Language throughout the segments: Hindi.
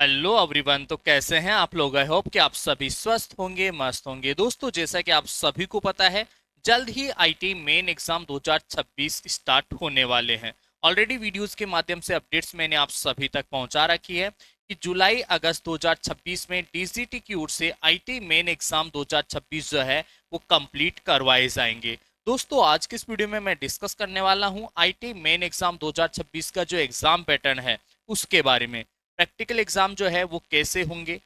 Hello everyone. तो कैसे हैं आप लोग? आई होप कि आप सभी स्वस्थ होंगे, मस्त होंगे। दोस्तों, जैसा कि आप सभी को पता है, जल्द ही आईटी मेन एग्जाम 2026 स्टार्ट होने वाले हैं। ऑलरेडी वीडियोस के माध्यम से अपडेट्स मैंने आप सभी तक पहुंचा रखी है कि जुलाई अगस्त 2026 में डीजीटी की ओर से आईटी मेन एग्जाम 2026 जो है वो कंप्लीट करवाए जाएंगे। दोस्तों, आज के इस वीडियो में मैं डिस्कस करने वाला हूं आईटी मेन एग्जाम 2026 का जो एग्जाम पैटर्न है उसके बारे में। प्रैक्टिकल एग्जाम जो है वो कैसे होंगे,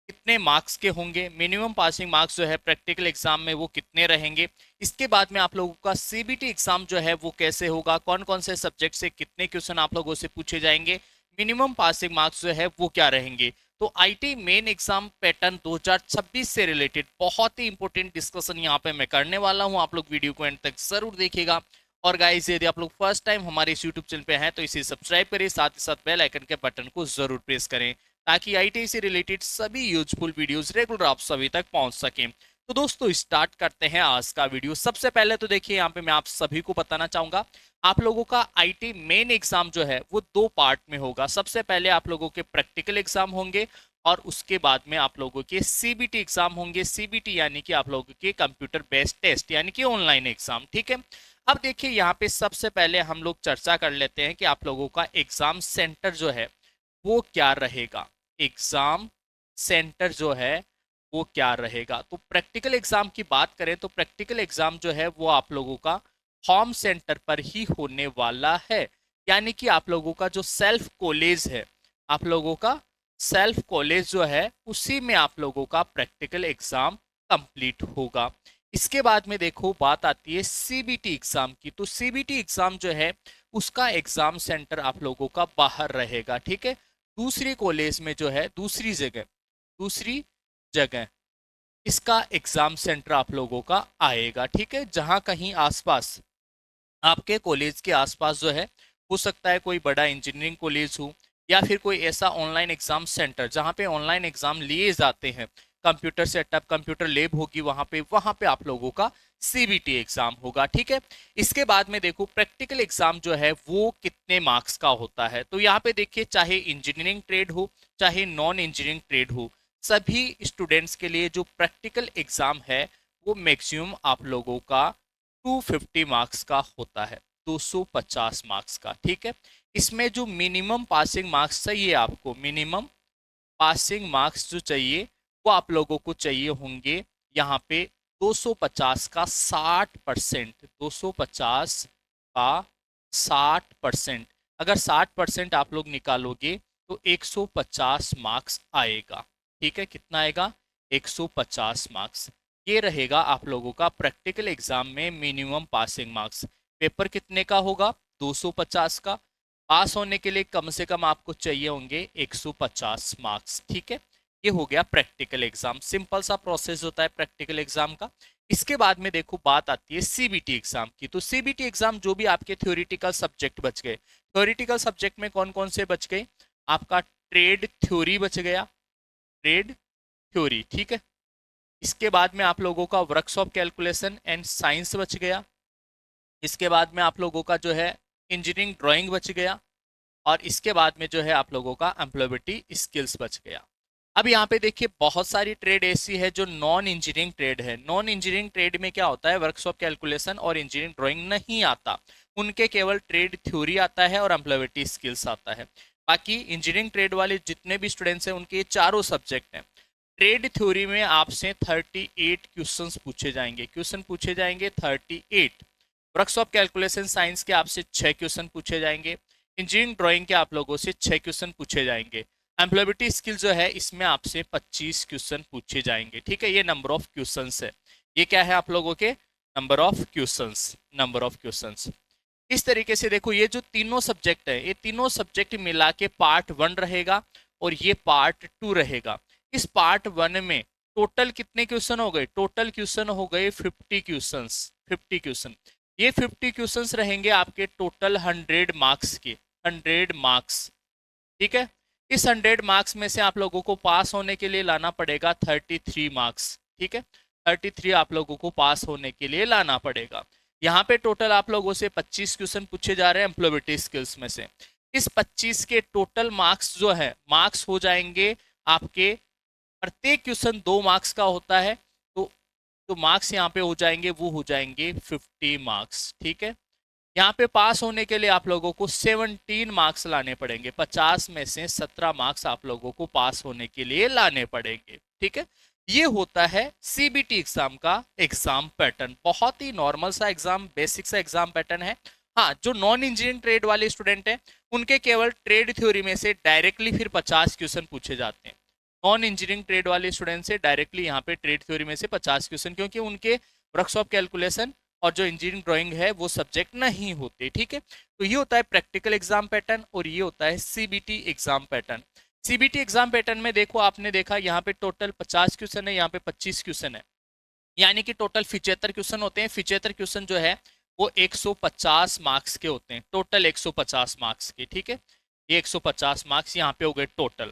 कितने मार्क्स के होंगे, मिनिमम पासिंग मार्क्स जो है प्रैक्टिकल एग्जाम में वो कितने रहेंगे। इसके बाद में आप लोगों का सीबीटी एग्जाम जो है वो कैसे होगा, कौन कौन से सब्जेक्ट से कितने क्वेश्चन आप लोगों से पूछे जाएंगे, मिनिमम पासिंग मार्क्स जो है वो क्या रहेंगे। तो आईटी मेन एग्जाम पैटर्न 2026 से रिलेटेड बहुत ही इंपॉर्टेंट डिस्कशन यहाँ पे मैं करने वाला हूँ। आप लोग वीडियो को एंड तक जरूर देखिएगा। और गाइस, यदि आप लोग फर्स्ट टाइम हमारे इस यूट्यूब चैनल पे हैं तो इसे सब्सक्राइब करें, साथ ही साथ बेल आइकन के बटन को जरूर प्रेस करें ताकि आईटी से रिलेटेड सभी यूजफुल वीडियोस रेगुलर आप सभी तक पहुंच सकें। तो दोस्तों, स्टार्ट करते हैं आज का वीडियो। सबसे पहले तो देखिए, यहाँ पे मैं आप सभी को बताना चाहूंगा आप लोगों का आईटी मेन एग्जाम जो है वो दो पार्ट में होगा। सबसे पहले आप लोगों के प्रैक्टिकल एग्जाम होंगे और उसके बाद में आप लोगों के सीबीटी एग्जाम होंगे। सीबीटी यानी कि आप लोगों के कंप्यूटर बेस्ड टेस्ट यानी कि ऑनलाइन एग्जाम। ठीक है। अब देखिए, यहाँ पे सबसे पहले हम लोग चर्चा कर लेते हैं कि आप लोगों का एग्जाम सेंटर जो है वो क्या रहेगा। एग्जाम सेंटर जो है वो क्या रहेगा। तो प्रैक्टिकल एग्जाम की बात करें तो प्रैक्टिकल एग्जाम जो है वो आप लोगों का होम सेंटर पर ही होने वाला है। यानी कि आप लोगों का जो सेल्फ कॉलेज है, आप लोगों का सेल्फ कॉलेज जो है उसी में आप लोगों का प्रैक्टिकल एग्जाम कंप्लीट होगा। इसके बाद में देखो, बात आती है सीबीटी एग्जाम की। तो सीबीटी एग्जाम जो है उसका एग्जाम सेंटर आप लोगों का बाहर रहेगा। ठीक है। दूसरी कॉलेज में जो है, दूसरी जगह इसका एग्जाम सेंटर आप लोगों का आएगा। ठीक है। जहां कहीं आसपास, आपके कॉलेज के आसपास जो है, हो सकता है कोई बड़ा इंजीनियरिंग कॉलेज हो या फिर कोई ऐसा ऑनलाइन एग्जाम सेंटर जहां पे ऑनलाइन एग्जाम लिए जाते हैं, कंप्यूटर सेटअप, कंप्यूटर लैब होगी वहां पे आप लोगों का सीबीटी एग्जाम होगा। ठीक है। इसके बाद में देखो, प्रैक्टिकल एग्जाम जो है वो कितने मार्क्स का होता है। तो यहाँ पे देखिए, चाहे इंजीनियरिंग ट्रेड हो चाहे नॉन इंजीनियरिंग ट्रेड हो, सभी स्टूडेंट्स के लिए जो प्रैक्टिकल एग्जाम है वो मैक्सिमम आप लोगों का 250 मार्क्स का होता है, 250 मार्क्स का। ठीक है। इसमें जो मिनिमम पासिंग मार्क्स चाहिए आपको, मिनिमम पासिंग मार्क्स जो चाहिए वो आप लोगों को चाहिए होंगे यहाँ पे 250 का 60%। 250 का 60%, अगर 60% आप लोग निकालोगे तो 150 मार्क्स आएगा। ठीक है। कितना आएगा? 150 मार्क्स। ये रहेगा आप लोगों का प्रैक्टिकल एग्जाम में मिनिमम पासिंग मार्क्स। पेपर कितने का होगा? 250 का। पास होने के लिए कम से कम आपको चाहिए होंगे 150 मार्क्स। ठीक है। ये हो गया प्रैक्टिकल एग्जाम। सिंपल सा प्रोसेस होता है प्रैक्टिकल एग्जाम का। इसके बाद में देखो, बात आती है सीबीटी एग्जाम की। तो सीबीटी एग्जाम जो भी आपके थ्योरेटिकल सब्जेक्ट बच गए, थ्योरेटिकल सब्जेक्ट में कौन कौन से बच गए? आपका ट्रेड थ्योरी बच गया, ट्रेड थ्योरी। ठीक है। इसके बाद में आप लोगों का वर्कशॉप कैलकुलेशन एंड साइंस बच गया। इसके बाद में आप लोगों का जो है इंजीनियरिंग ड्राइंग बच गया। और इसके बाद में जो है आप लोगों का एम्प्लॉयबिलिटी स्किल्स बच गया। अब यहाँ पे देखिए, बहुत सारी ट्रेड ऐसी है जो नॉन इंजीनियरिंग ट्रेड है। नॉन इंजीनियरिंग ट्रेड में क्या होता है? वर्कशॉप कैलकुलेशन और इंजीनियरिंग ड्राइंग नहीं आता, उनके केवल ट्रेड थ्योरी आता है और एम्प्लॉयबिलिटी स्किल्स आता है। बाकी इंजीनियरिंग ट्रेड वाले जितने भी स्टूडेंट्स हैं उनके ये चारों सब्जेक्ट हैं। ट्रेड थ्योरी में आपसे 38 क्वेश्चंस पूछे जाएंगे, क्वेश्चन पूछे जाएंगे 38। वर्कशॉप कैलकुलेशन साइंस के आपसे 6 क्वेश्चन पूछे जाएंगे। इंजीनियरिंग ड्राइंग के आप लोगों से 6 क्वेश्चन पूछे जाएंगे। एम्प्लॉयबिलिटी स्किल जो है इसमें आपसे 25 क्वेश्चन पूछे जाएंगे। ठीक है। ये नंबर ऑफ क्वेश्चंस है। ये क्या है आप लोगों के? Number of questions, number of questions. इस तरीके से देखो, ये जो तीनों सब्जेक्ट है, ये तीनों सब्जेक्ट मिला के पार्ट 1 रहेगा और ये पार्ट 2 रहेगा। इस पार्ट 1 में टोटल कितने क्वेश्चन हो गए? टोटल क्वेश्चन हो गए 50 क्वेश्चंस, 50 क्वेश्चन। ये 50 क्वेश्चंस रहेंगे आपके टोटल 100 मार्क्स के, 100 मार्क्स। ठीक है। इस 100 मार्क्स में से आप लोगों को पास होने के लिए लाना पड़ेगा 33 मार्क्स। ठीक है। 33 आप लोगों को पास होने के लिए लाना पड़ेगा। यहाँ पे टोटल आप लोगों से 25 क्वेश्चन पूछे जा रहे हैं एम्प्लॉयबिलिटी स्किल्स में से। इस 25 के टोटल मार्क्स जो है, मार्क्स हो जाएंगे आपके, प्रत्येक क्वेश्चन 2 मार्क्स का होता है, तो जो मार्क्स यहाँ पे हो जाएंगे वो हो जाएंगे 50 मार्क्स। ठीक है, यहाँ पे पास होने के लिए आप लोगों को 17 मार्क्स लाने पड़ेंगे, 50 में से 17 मार्क्स आप लोगों को पास होने के लिए लाने पड़ेंगे। ठीक है, ये होता है सीबीटी एग्जाम का एग्जाम पैटर्न। बहुत ही नॉर्मल सा एग्जाम, बेसिक सा एग्जाम पैटर्न है। हाँ, जो नॉन इंजीनियरिंग ट्रेड वाले स्टूडेंट हैं उनके केवल ट्रेड थ्योरी में से डायरेक्टली फिर 50 क्वेश्चन पूछे जाते हैं। नॉन इंजीनियरिंग ट्रेड वाले स्टूडेंट से डायरेक्टली यहाँ पे ट्रेड थ्योरी में से 50 क्वेश्चन, क्योंकि उनके वर्कशॉप कैलकुलेशन और जो इंजीनियरिंग ड्राइंग है वो सब्जेक्ट नहीं होते। ठीक है, तो ये होता है प्रैक्टिकल एग्जाम पैटर्न और ये होता है CBT exam pattern. CBT exam pattern में देखो, आपने देखा यहाँ पे टोटल 50 क्वेश्चन है, यहाँ पे 25 क्वेश्चन है, यानी कि टोटल 75 क्वेश्चन होते हैं। 75 क्वेश्चन जो है वो 150 मार्क्स के होते हैं, टोटल 150 मार्क्स के। ठीक है, ये 150 मार्क्स यहाँ पे हो गए टोटल,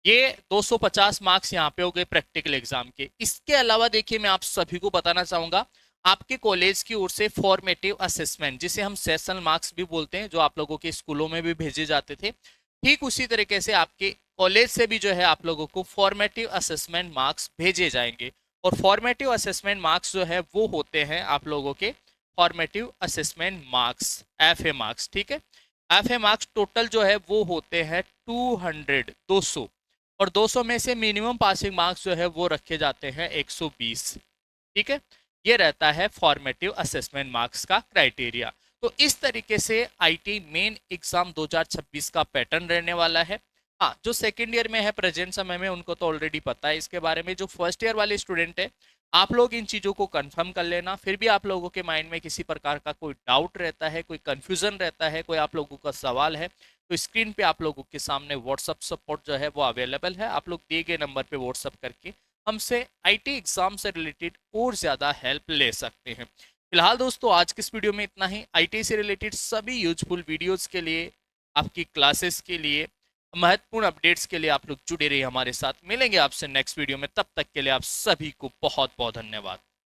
ये 250 मार्क्स यहाँ पे हो गए प्रैक्टिकल एग्जाम के। इसके अलावा देखिए, मैं आप सभी को बताना चाहूंगा, आपके कॉलेज की ओर से फॉर्मेटिव असेसमेंट, जिसे हम सेशनल मार्क्स भी बोलते हैं, जो आप लोगों के स्कूलों में भी भेजे जाते थे, ठीक उसी तरीके से आपके कॉलेज से भी जो है आप लोगों को फॉर्मेटिव असेसमेंट मार्क्स भेजे जाएंगे। और फॉर्मेटिव असेसमेंट मार्क्स जो है वो होते हैं आप लोगों के formative assessment marks, FA marks. ठीक है, एफए मार्क्स टोटल जो है वो होते हैं 200, और 200 में से मिनिमम पासिंग मार्क्स जो है वो रखे जाते हैं 120। ठीक है, ये रहता है फॉर्मेटिव असेसमेंट मार्क्स का क्राइटेरिया। तो इस तरीके से आईटी मेन एग्जाम 2026 का पैटर्न रहने वाला है। हाँ, जो सेकेंड ईयर में है प्रेजेंट समय में, उनको तो ऑलरेडी पता है इसके बारे में। जो फर्स्ट ईयर वाले स्टूडेंट है, आप लोग इन चीज़ों को कंफर्म कर लेना। फिर भी आप लोगों के माइंड में किसी प्रकार का कोई डाउट रहता है, कोई कंफ्यूजन रहता है, कोई आप लोगों का सवाल है, तो स्क्रीन पे आप लोगों के सामने व्हाट्सअप सपोर्ट जो है वो अवेलेबल है। आप लोग दिए गए नंबर पे व्हाट्सअप करके हमसे आईटी एग्जाम से रिलेटेड और ज़्यादा हेल्प ले सकते हैं। फिलहाल दोस्तों, आज की इस वीडियो में इतना ही। आईटी से रिलेटेड सभी यूजफुल वीडियोज़ के लिए, आपकी क्लासेस के लिए, महत्वपूर्ण अपडेट्स के लिए आप लोग जुड़े रहिए हमारे साथ। मिलेंगे आपसे नेक्स्ट वीडियो में, तब तक के लिए आप सभी को बहुत बहुत धन्यवाद।